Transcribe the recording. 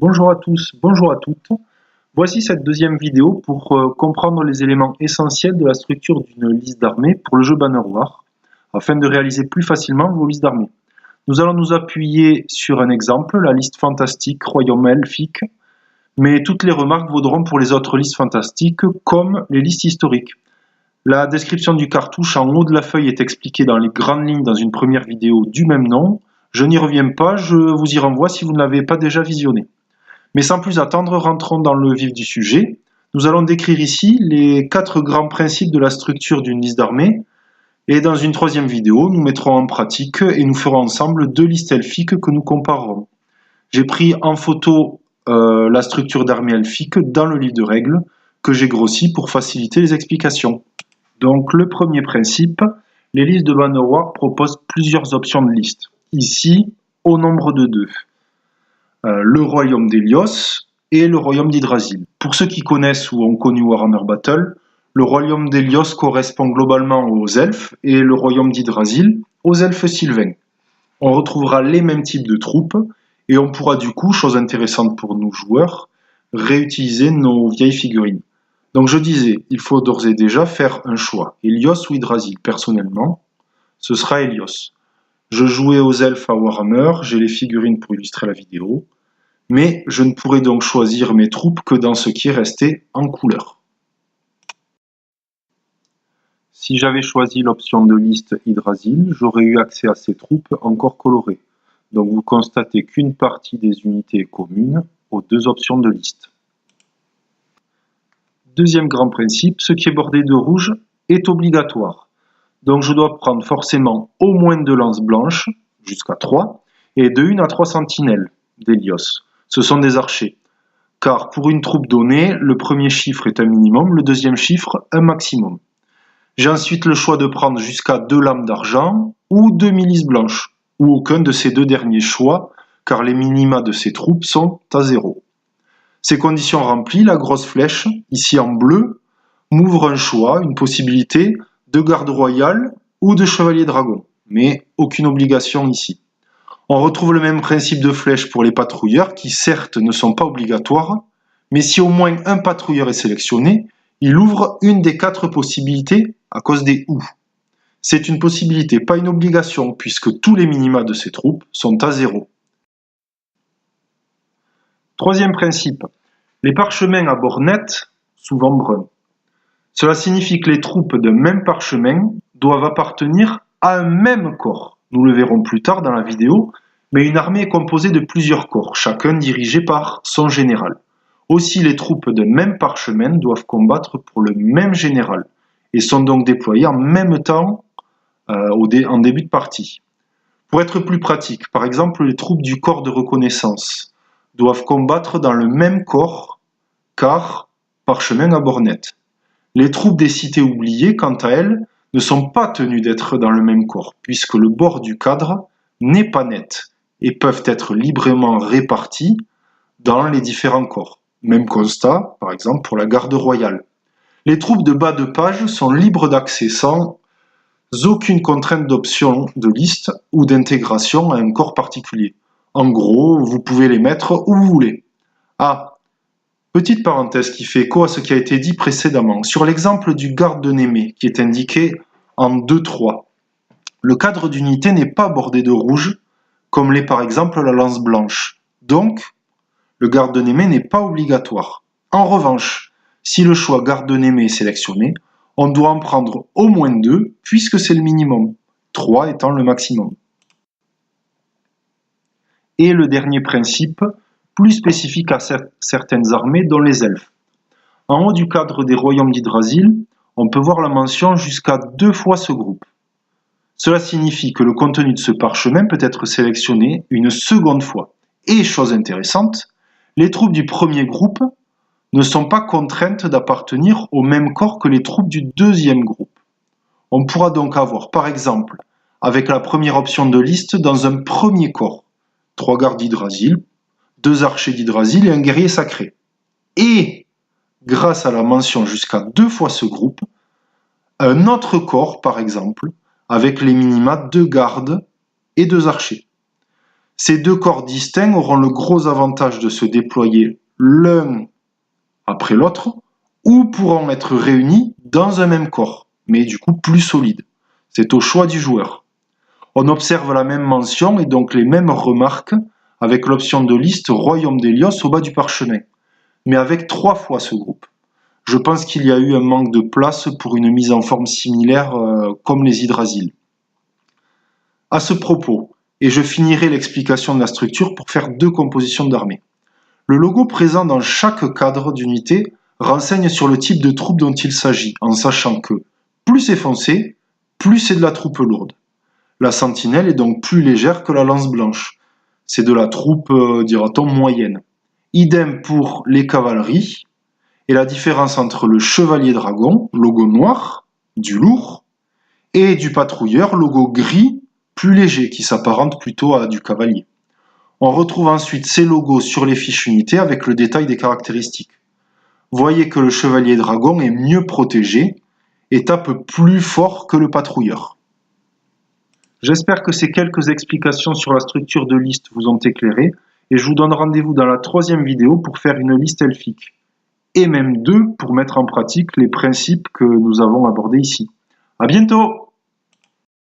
Bonjour à tous, bonjour à toutes. Voici cette deuxième vidéo pour comprendre les éléments essentiels de la structure d'une liste d'armées pour le jeu Bannerlord, afin de réaliser plus facilement vos listes d'armées. Nous allons nous appuyer sur un exemple, la liste fantastique royaume elfique, mais toutes les remarques vaudront pour les autres listes fantastiques comme les listes historiques. La description du cartouche en haut de la feuille est expliquée dans les grandes lignes dans une première vidéo du même nom. Je n'y reviens pas, je vous y renvoie si vous ne l'avez pas déjà visionné. Mais sans plus attendre, rentrons dans le vif du sujet. Nous allons décrire ici les 4 grands principes de la structure d'une liste d'armées. Et dans une troisième vidéo, nous mettrons en pratique et nous ferons ensemble 2 listes elfiques que nous comparerons. J'ai pris en photo la structure d'armée elfique dans le livre de règles que j'ai grossi pour faciliter les explications. Donc le premier principe, les listes de Bannerlord proposent plusieurs options de liste. Ici, au nombre de 2. Le royaume d'Hélios et le royaume d'Yggdrasil. Pour ceux qui connaissent ou ont connu Warhammer Battle, le royaume d'Hélios correspond globalement aux elfes et le royaume d'Yggdrasil aux elfes sylvains. On retrouvera les mêmes types de troupes et on pourra du coup, chose intéressante pour nous joueurs, réutiliser nos vieilles figurines. Donc je disais, il faut d'ores et déjà faire un choix, Hélios ou Yggdrasil. Personnellement, ce sera Hélios. Je jouais aux elfes à Warhammer, j'ai les figurines pour illustrer la vidéo, mais je ne pourrai donc choisir mes troupes que dans ce qui est resté en couleur. Si j'avais choisi l'option de liste Yggdrasil, j'aurais eu accès à ces troupes encore colorées. Donc vous constatez qu'une partie des unités est commune aux 2 options de liste. Deuxième grand principe, ce qui est bordé de rouge est obligatoire. Donc je dois prendre forcément au moins 2 lances blanches, jusqu'à 3, et de 1 à 3 sentinelles d'Hélios. Ce sont des archers. Car pour une troupe donnée, le premier chiffre est un minimum, le deuxième chiffre un maximum. J'ai ensuite le choix de prendre jusqu'à 2 lames d'argent ou 2 milices blanches, ou aucun de ces 2 derniers choix, car les minima de ces troupes sont à 0. Ces conditions remplies, la grosse flèche, ici en bleu, m'ouvre un choix, une possibilité de garde royale ou de chevalier dragon, mais aucune obligation ici. On retrouve le même principe de flèche pour les patrouilleurs qui certes ne sont pas obligatoires, mais si au moins un patrouilleur est sélectionné, il ouvre une des 4 possibilités à cause des ou. C'est une possibilité, pas une obligation, puisque tous les minima de ces troupes sont à 0. Troisième principe, les parchemins à bord net, souvent bruns. Cela signifie que les troupes d'un même parchemin doivent appartenir à un même corps. Nous le verrons plus tard dans la vidéo, mais une armée est composée de plusieurs corps, chacun dirigé par son général. Aussi, les troupes d'un même parchemin doivent combattre pour le même général et sont donc déployées en même temps en début de partie. Pour être plus pratique, par exemple, les troupes du corps de reconnaissance doivent combattre dans le même corps, car parchemin à bord net. Les troupes des cités oubliées, quant à elles, ne sont pas tenues d'être dans le même corps, puisque le bord du cadre n'est pas net, et peuvent être librement réparties dans les différents corps. Même constat, par exemple, pour la garde royale. Les troupes de bas de page sont libres d'accès sans aucune contrainte d'option de liste ou d'intégration à un corps particulier. En gros, vous pouvez les mettre où vous voulez. Ah, petite parenthèse qui fait écho à ce qui a été dit précédemment. Sur l'exemple du garde de Némée, qui est indiqué en 2-3, le cadre d'unité n'est pas bordé de rouge, comme l'est par exemple la lance blanche. Donc, le garde de Némée n'est pas obligatoire. En revanche, si le choix garde de Némée est sélectionné, on doit en prendre au moins 2, puisque c'est le minimum, 3 étant le maximum. Et le dernier principe, plus spécifique à certaines armées, dont les elfes. En haut du cadre des royaumes d'Yggdrasil, on peut voir la mention jusqu'à 2 fois ce groupe. Cela signifie que le contenu de ce parchemin peut être sélectionné une seconde fois. Et chose intéressante, les troupes du premier groupe ne sont pas contraintes d'appartenir au même corps que les troupes du deuxième groupe. On pourra donc avoir, par exemple, avec la première option de liste, dans un premier corps, 3 gardes d'Yggdrasil, 2 archers d'Yggdrasil et un guerrier sacré. Et, grâce à la mention jusqu'à 2 fois ce groupe, un autre corps, par exemple, avec les minima 2 gardes et 2 archers. Ces deux corps distincts auront le gros avantage de se déployer l'un après l'autre, ou pourront être réunis dans un même corps, mais du coup plus solide. C'est au choix du joueur. On observe la même mention et donc les mêmes remarques avec l'option de liste Royaume d'Hélios au bas du parchemin, mais avec 3 fois ce groupe. Je pense qu'il y a eu un manque de place pour une mise en forme similaire comme les Hydrasiles. À ce propos, et je finirai l'explication de la structure pour faire 2 compositions d'armée. Le logo présent dans chaque cadre d'unité renseigne sur le type de troupe dont il s'agit, en sachant que plus c'est foncé, plus c'est de la troupe lourde. La sentinelle est donc plus légère que la lance blanche. C'est de la troupe, dira-t-on, moyenne. Idem pour les cavaleries, et la différence entre le chevalier dragon, logo noir, du lourd, et du patrouilleur, logo gris, plus léger, qui s'apparente plutôt à du cavalier. On retrouve ensuite ces logos sur les fiches unités avec le détail des caractéristiques. Voyez que le chevalier dragon est mieux protégé et tape plus fort que le patrouilleur. J'espère que ces quelques explications sur la structure de liste vous ont éclairé et je vous donne rendez-vous dans la 3e vidéo pour faire une liste elfique et même 2 pour mettre en pratique les principes que nous avons abordés ici. À bientôt!